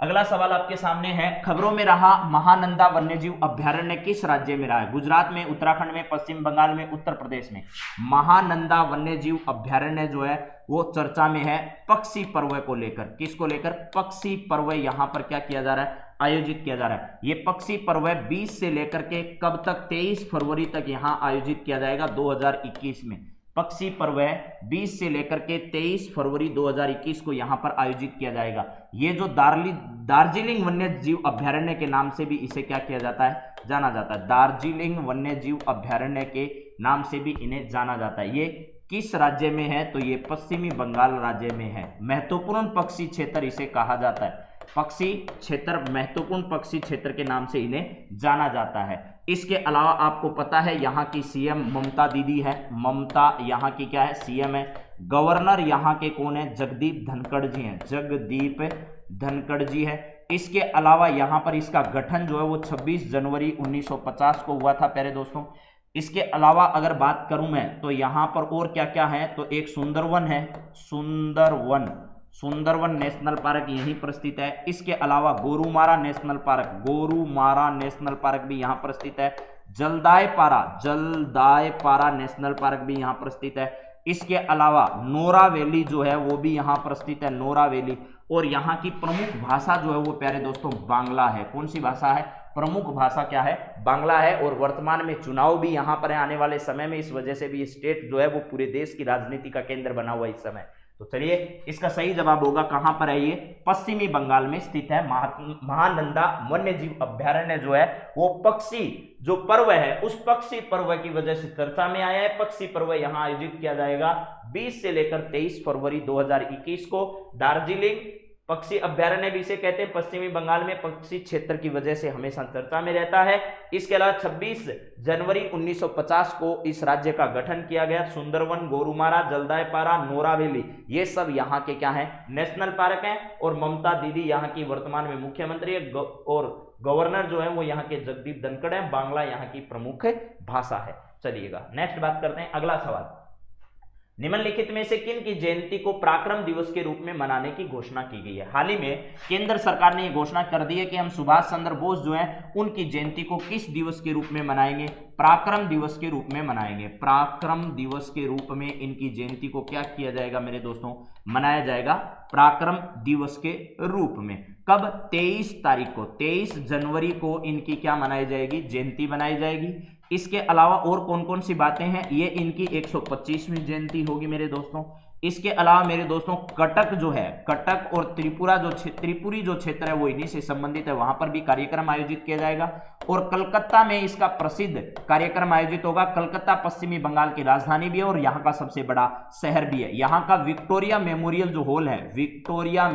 अगला सवाल आपके सामने है, खबरों में रहा महानंदा वन्यजीव अभ्यारण्य किस राज्य में रहा है, गुजरात में, उत्तराखंड में, पश्चिम बंगाल में, उत्तर प्रदेश में। महानंदा वन्यजीव अभ्यारण्य जो है वो चर्चा में है पक्षी पर्व को लेकर। किसको लेकर, पक्षी पर्व यहाँ पर क्या किया जा रहा है, आयोजित किया जा रहा है। ये पक्षी पर्व 20 से लेकर के कब तक, 23 फरवरी तक यहाँ आयोजित किया जाएगा 2021 में। पक्षी पर्व 20 से लेकर के 23 फरवरी 2021 को यहाँ पर आयोजित किया जाएगा। ये जो दार्जिलिंग वन्य जीव अभ्यारण्य के नाम से भी इसे क्या किया जाता है, जाना जाता है। दार्जिलिंग वन्य जीव अभ्यारण्य के नाम से भी इन्हें जाना जाता है। ये किस राज्य में है, तो ये पश्चिमी बंगाल राज्य में है। महत्वपूर्ण पक्षी क्षेत्र इसे कहा जाता है, पक्षी क्षेत्र, महत्वपूर्ण पक्षी क्षेत्र के नाम से इन्हें जाना जाता है। इसके अलावा आपको पता है यहाँ की सीएम ममता दीदी है, ममता यहाँ की क्या है, सीएम है। गवर्नर यहाँ के कौन है, जगदीप धनखड़ जी हैं, जगदीप धनखड़ जी है। इसके अलावा यहाँ पर इसका गठन जो है वो 26 जनवरी 1950 को हुआ था प्यारे दोस्तों। इसके अलावा अगर बात करूं मैं तो यहाँ पर और क्या क्या है, तो एक सुंदरवन है, सुंदरवन नेशनल पार्क यहीं पर स्थित है। इसके अलावा गोरुमारा नेशनल पार्क भी यहाँ पर स्थित है। जलदायपारा नेशनल पार्क भी यहाँ पर स्थित है। इसके अलावा नोरा वैली जो है वो भी यहाँ पर स्थित है, नोरा वैली। और यहाँ की प्रमुख भाषा जो है वो प्यारे दोस्तों बांग्ला है। कौन सी भाषा है, प्रमुख भाषा क्या है, बांग्ला है। और वर्तमान में चुनाव भी यहाँ पर है आने वाले समय में, इस वजह से भी स्टेट जो है वो पूरे देश की राजनीति का केंद्र बना हुआ है इस समय। तो चलिए इसका सही जवाब होगा, कहां पर है ये, पश्चिमी बंगाल में स्थित है। महानंदा वन्य जीव अभ्यारण्य जो है वो पक्षी जो पर्व है उस पक्षी पर्व की वजह से चर्चा में आया है। पक्षी पर्व यहां आयोजित किया जाएगा 20 से लेकर 23 फरवरी 2021 को। दार्जिलिंग पक्षी अभ्यारण्य भी इसे कहते हैं, पश्चिमी बंगाल में पक्षी क्षेत्र की वजह से हमेशा चर्चा में रहता है। इसके अलावा 26 जनवरी 1950 को इस राज्य का गठन किया गया। सुंदरवन, गोरुमारा, जलदायपारा, नोरा वैली ये सब यहाँ के क्या है, नेशनल पार्क हैं। और ममता दीदी यहाँ की वर्तमान में मुख्यमंत्री है और गवर्नर जो है वो यहाँ के जगदीप धनखड़ है। बांग्ला यहाँ की प्रमुख भाषा है। चलिएगा नेक्स्ट बात करते हैं, अगला सवाल। निम्नलिखित में से किन की जयंती को पराक्रम दिवस के रूप में मनाने की घोषणा की गई है। हाल ही में केंद्र सरकार ने यह घोषणा कर दी है कि हम सुभाष चंद्र बोस जो है उनकी जयंती को किस दिवस के रूप में मनाएंगे, पराक्रम दिवस के रूप में मनाएंगे। पराक्रम दिवस के रूप में इनकी जयंती को क्या किया जाएगा मेरे दोस्तों, मनाया जाएगा पराक्रम दिवस के रूप में। कब, 23 तारीख को, 23 जनवरी को इनकी क्या मनाई जाएगी, जयंती मनाई जाएगी। इसके अलावा और कौन कौन सी बातें हैं, ये इनकी 125वीं जयंती होगी मेरे दोस्तों। इसके अलावा मेरे दोस्तों कटक जो है, कटक और त्रिपुरी जो क्षेत्र है वो इन्हीं से संबंधित है, वहां पर भी कार्यक्रम आयोजित किया जाएगा। और कलकत्ता में इसका प्रसिद्ध कार्यक्रम आयोजित होगा। कलकत्ता पश्चिमी बंगाल की राजधानी भी है और यहाँ का सबसे बड़ा शहर भी है। यहाँ का विक्टोरिया मेमोरियल जो हॉल है, विक्टोरिया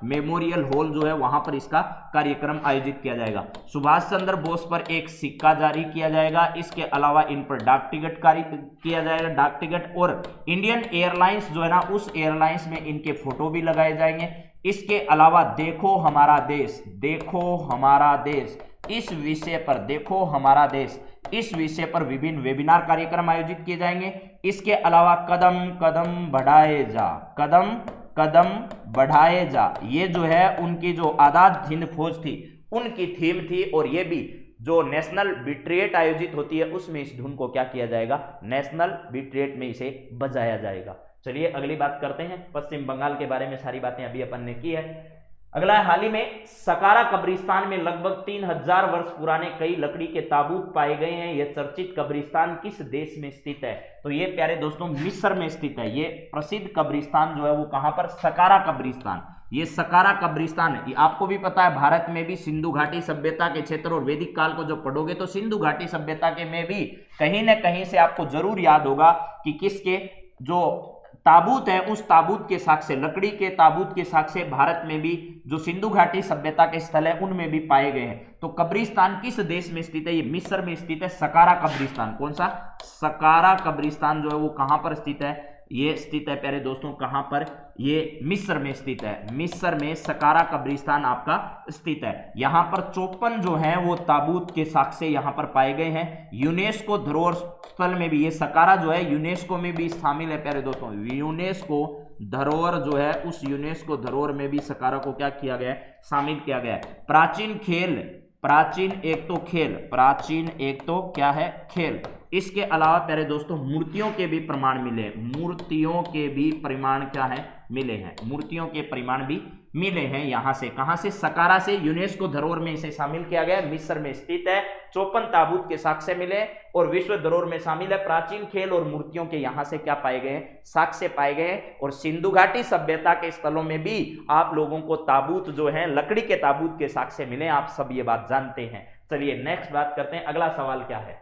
मेमोरियल हॉल जो है वहां पर इसका कार्यक्रम आयोजित किया जाएगा। सुभाष चंद्र बोस पर एक सिक्का जारी किया जाएगा। इसके अलावा इन पर डाक टिकट जारी किया जाएगा, डाक टिकट। और इंडियन एयरलाइंस जो है ना, उस एयरलाइंस में इनके फोटो भी लगाए जाएंगे। इसके अलावा देखो हमारा देश, देखो हमारा देश इस विषय पर, देखो हमारा देश इस विषय पर विभिन्न वेबिनार कार्यक्रम आयोजित किए जाएंगे। इसके अलावा कदम कदम बढ़ाए जा, कदम कदम बढ़ाए जा, ये जो है उनकी जो आजाद हिंद फौज थी उनकी थीम थी। और ये भी जो नेशनल बिट्रिएट आयोजित होती है उसमें इस धुन को क्या किया जाएगा, नेशनल बिट्रिएट में इसे बजाया जाएगा। चलिए अगली बात करते हैं, पश्चिम बंगाल के बारे में सारी बातें अभी अपन ने की है। अगला है, हाल ही में सकारा कब्रिस्तान में लगभग 3000 वर्ष पुराने कई लकड़ी के ताबूत पाए गए हैं। यह चर्चित कब्रिस्तान किस देश में स्थित है, तो ये प्यारे दोस्तों मिस्र में स्थित है। ये प्रसिद्ध कब्रिस्तान जो है वो कहां पर, सकारा कब्रिस्तान। ये सकारा कब्रिस्तान है, आपको भी पता है भारत में भी सिंधु घाटी सभ्यता के क्षेत्र और वैदिक काल को जब पढ़ोगे तो सिंधु घाटी सभ्यता के में भी कहीं ना कहीं से आपको जरूर याद होगा कि किसके जो ताबूत है उस ताबूत के साक्ष्य, लकड़ी के ताबूत के साक्ष्य भारत में भी जो सिंधु घाटी सभ्यता के स्थल है उनमें भी पाए गए हैं। तो कब्रिस्तान किस देश में स्थित है, ये मिस्र में स्थित है। सकारा कब्रिस्तान, कौन सा, सकारा कब्रिस्तान जो है वो कहां पर स्थित है, ये स्थित है प्यारे दोस्तों कहां पर, ये मिस्र में स्थित है। मिस्र में सकारा कब्रिस्तान आपका स्थित है। यहां पर 54 जो है वो ताबूत के साक्ष्य यहां पर पाए गए हैं। यूनेस्को धरोहर स्थल में भी ये सकारा जो है यूनेस्को में भी शामिल है प्यारे दोस्तों। यूनेस्को धरोहर जो है उस यूनेस्को धरोहर में भी सकारा को क्या किया गया है, शामिल किया गया है। प्राचीन खेल, प्राचीन एक तो खेल, प्राचीन एक तो क्या है, खेल। इसके अलावा प्यारे दोस्तों मूर्तियों के भी प्रमाण मिले, मूर्तियों के भी प्रमाण क्या है, मिले हैं, मूर्तियों के प्रमाण भी मिले हैं यहां से, कहां से, सकारा से। यूनेस्को धरोहर में इसे शामिल किया गया, मिस्र में स्थित है। 54 ताबूत के साक्ष्य मिले और विश्व धरोहर में शामिल है। प्राचीन खेल और मूर्तियों के यहां से क्या पाए गए, साक्ष्य पाए गए। और सिंधु घाटी सभ्यता के स्थलों में भी आप लोगों को ताबूत जो है, लकड़ी के ताबूत के साक्ष्य मिले, आप सब ये बात जानते हैं। चलिए नेक्स्ट बात करते हैं। अगला सवाल क्या है,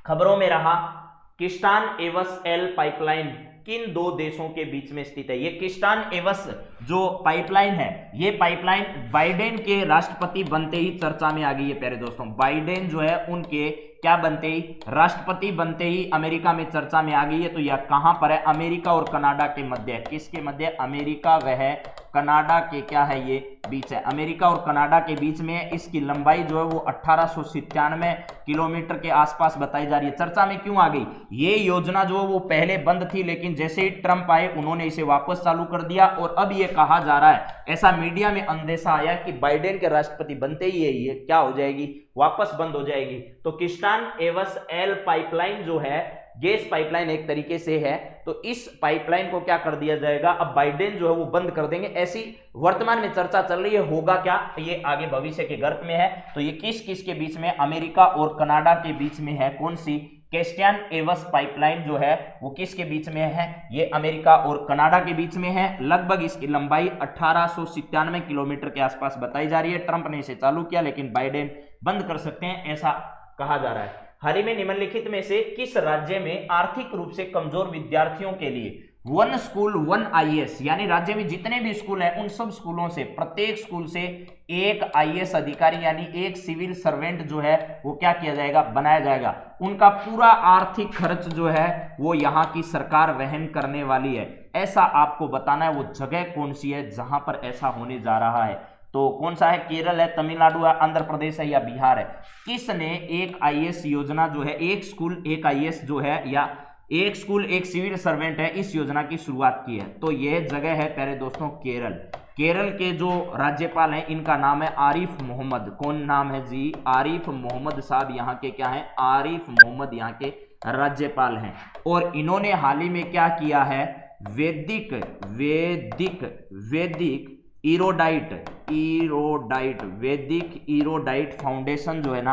खबरों में रहा किस्टान एवस एल पाइपलाइन किन दो देशों के बीच में स्थित है। ये किस्टान एवस जो पाइपलाइन है, ये पाइपलाइन बाइडेन के राष्ट्रपति बनते ही चर्चा में आ गई है प्यारे दोस्तों। बाइडेन जो है उनके क्या बनते ही, राष्ट्रपति बनते ही अमेरिका में चर्चा में आ गई है। तो यह कहां पर है, अमेरिका और कनाडा के मध्य है। किसके मध्य, अमेरिका वह कनाडा के क्या है, ये बीच है, अमेरिका और कनाडा के बीच में है। इसकी लंबाई जो है वो 1897 किलोमीटर के आसपास बताई जा रही है। चर्चा में क्यों आ गई, ये योजना जो है वो पहले बंद थी, लेकिन जैसे ही ट्रंप आए उन्होंने इसे वापस चालू कर दिया। और अब ये कहा जा रहा है, ऐसा मीडिया में अंदेशा आया कि बाइडेन के राष्ट्रपति बनते ही ये क्या हो जाएगी, वापस बंद हो जाएगी। तो किस्टान एवस एल पाइपलाइन जो है गैस पाइपलाइन एक तरीके से है, तो इस पाइपलाइन को क्या कर दिया जाएगा, अब बाइडेन जो है वो बंद कर देंगे, ऐसी वर्तमान में चर्चा चल रही है। होगा क्या, ये आगे भविष्य के गर्भ में है। तो ये किस किस के बीच में, अमेरिका और कनाडा के बीच में है। कौन सी, कैस्टियन एवस पाइपलाइन जो है वो किसके बीच में है, ये अमेरिका और कनाडा के बीच में है। लगभग इसकी लंबाई 1897 किलोमीटर के आसपास बताई जा रही है। ट्रंप ने इसे चालू किया, लेकिन बाइडेन बंद कर सकते हैं, ऐसा कहा जा रहा है। हाल ही में निम्नलिखित में से किस राज्य में आर्थिक रूप से कमजोर विद्यार्थियों के लिए वन स्कूल वन आईएएस, यानी राज्य में जितने भी स्कूल हैं उन सब स्कूलों से, प्रत्येक स्कूल से एक आईएएस अधिकारी यानी एक सिविल सर्वेंट जो है वो क्या किया जाएगा, बनाया जाएगा। उनका पूरा आर्थिक खर्च जो है वो यहाँ की सरकार वहन करने वाली है। ऐसा आपको बताना है वो जगह कौन सी है जहां पर ऐसा होने जा रहा है। तो कौन सा है, केरल है, तमिलनाडु है, आंध्र प्रदेश है या बिहार है। किसने एक आईएएस योजना जो है, एक स्कूल एक आईएएस जो है या एक स्कूल एक सिविल सर्वेंट है, इस योजना की शुरुआत की है। तो यह जगह है प्यारे दोस्तों केरल। केरल के जो राज्यपाल हैं इनका नाम है आरिफ मोहम्मद। कौन नाम है जी, आरिफ मोहम्मद साहब यहाँ के क्या हैं, आरिफ मोहम्मद यहाँ के राज्यपाल हैं। और इन्होंने हाल ही में क्या किया है, वैदिक इरोडाइट फाउंडेशन जो है ना,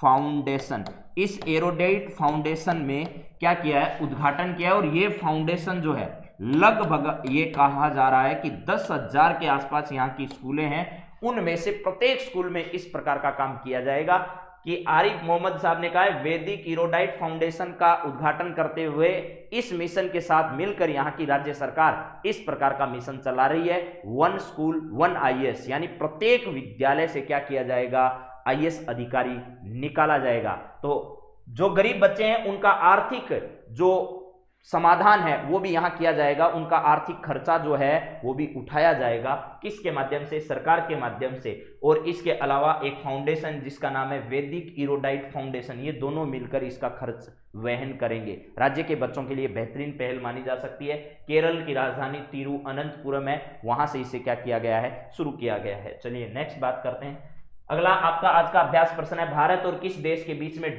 फाउंडेशन, इस एरोडाइट फाउंडेशन में क्या किया है, उद्घाटन किया है। और ये फाउंडेशन जो है लगभग ये कहा जा रहा है कि 10,000 के आसपास यहाँ की स्कूलें हैं, उनमें से प्रत्येक स्कूल में इस प्रकार का काम किया जाएगा कि आरिफ मोहम्मद साहब ने कहा है वैदिक इरोडाइट फाउंडेशन का उद्घाटन करते हुए इस मिशन के साथ मिलकर यहाँ की राज्य सरकार इस प्रकार का मिशन चला रही है, वन स्कूल वन आईएएस, यानी प्रत्येक विद्यालय से क्या किया जाएगा, आईएएस अधिकारी निकाला जाएगा। तो जो गरीब बच्चे हैं उनका आर्थिक जो समाधान है वो भी यहां किया जाएगा, उनका आर्थिक खर्चा जो है वो भी उठाया जाएगा। किसके माध्यम से, सरकार के माध्यम से। और इसके अलावा एक फाउंडेशन जिसका नाम है वैदिक इरोडाइट फाउंडेशन, ये दोनों मिलकर इसका खर्च वहन करेंगे। राज्य के बच्चों के लिए बेहतरीन पहल मानी जा सकती है। केरल की राजधानी तिरुअनंतपुरम है, वहां से इसे क्या किया गया है, शुरू किया गया है। चलिए नेक्स्ट बात करते हैं। अगला आपका आज का अभ्यास प्रश्न है, भारत और किस देश के बीच में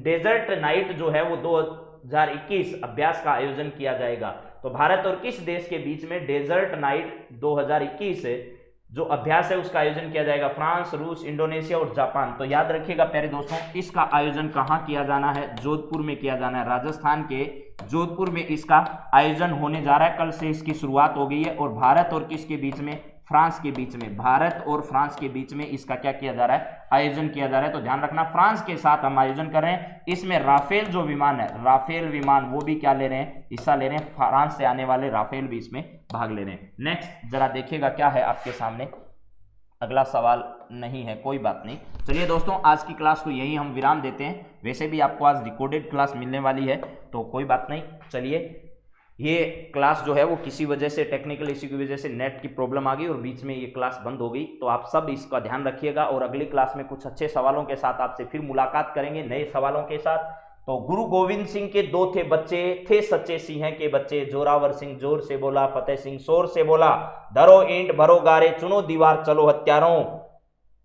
डेजर्ट नाइट जो है वो 2021 अभ्यास का आयोजन किया जाएगा। तो भारत और किस देश के बीच में डेजर्ट नाइट 2021 जो अभ्यास है उसका आयोजन किया जाएगा, फ्रांस, रूस, इंडोनेशिया और जापान। तो याद रखिएगा प्यारे दोस्तों, इसका आयोजन कहाँ किया जाना है, जोधपुर में किया जाना है। राजस्थान के जोधपुर में इसका आयोजन होने जा रहा है, कल से इसकी शुरुआत हो गई है। और भारत और किसके बीच में, फ्रांस के बीच में, भारत और फ्रांस के बीच में इसका क्या किया जा रहा है, आयोजन किया जा रहा है। तो ध्यान रखना फ्रांस के साथ हम आयोजन कर रहे हैं। इसमें राफेल जो विमान है, राफेल विमान वो भी क्या ले रहे हैं, हिस्सा ले रहे हैं। फ्रांस से आने वाले राफेल भी इसमें भाग ले रहे हैं। नेक्स्ट जरा देखिएगा क्या है आपके सामने, अगला सवाल नहीं है, कोई बात नहीं। चलिए दोस्तों आज की क्लास को यही हम विराम देते हैं। वैसे भी आपको आज रिकॉर्डेड क्लास मिलने वाली है तो कोई बात नहीं। चलिए ये क्लास जो है वो किसी वजह से, टेक्निकल इश्यू की वजह से नेट की प्रॉब्लम आ गई और बीच में ये क्लास बंद हो गई, तो आप सब इसका ध्यान रखिएगा। और अगली क्लास में कुछ अच्छे सवालों के साथ आपसे फिर मुलाकात करेंगे, नए सवालों के साथ। तो गुरु गोविंद सिंह के 2 थे बच्चे, थे सच्चे सिंह के बच्चे। जोरावर सिंह जोर से बोला, फतेह सिंह शोर से बोला, धरो ईंट भरो गारे, चुनो दीवार चलो हत्यारों,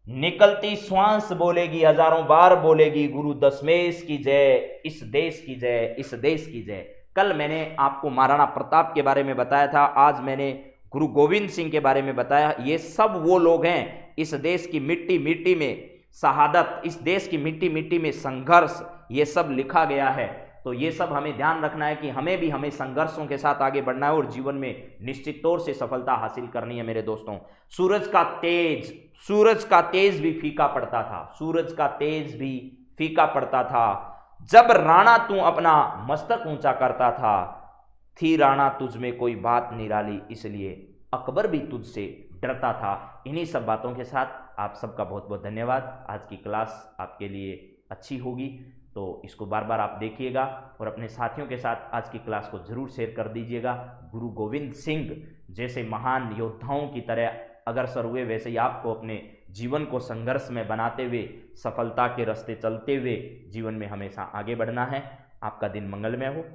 निकलती श्वास बोलेगी हजारों बार बोलेगी, गुरु दशमेश की जय, इस देश की जय, इस देश की जय। कल मैंने आपको महाराणा प्रताप के बारे में बताया था, आज मैंने गुरु गोविंद सिंह के बारे में बताया। ये सब वो लोग हैं, इस देश की मिट्टी मिट्टी में शहादत, इस देश की मिट्टी मिट्टी में संघर्ष, ये सब लिखा गया है। तो ये सब हमें ध्यान रखना है कि हमें संघर्षों के साथ आगे बढ़ना है और जीवन में निश्चित तौर से सफलता हासिल करनी है मेरे दोस्तों। सूरज का तेज भी फीका पड़ता था, सूरज का तेज भी फीका पड़ता था। जब राणा तू अपना मस्तक ऊंचा करता था, थी राणा तुझ में कोई बात निराली, इसलिए अकबर भी तुझसे डरता था। इन्हीं सब बातों के साथ आप सबका बहुत बहुत धन्यवाद। आज की क्लास आपके लिए अच्छी होगी तो इसको बार बार आप देखिएगा और अपने साथियों के साथ आज की क्लास को जरूर शेयर कर दीजिएगा। गुरु गोविंद सिंह जैसे महान योद्धाओं की तरह अग्रसर हुए, वैसे ही आपको अपने जीवन को संघर्ष में बनाते हुए, सफलता के रास्ते चलते हुए जीवन में हमेशा आगे बढ़ना है। आपका दिन मंगलमय हो।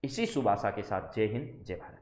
इसी शुभ आशा के साथ जय हिंद, जय भारत।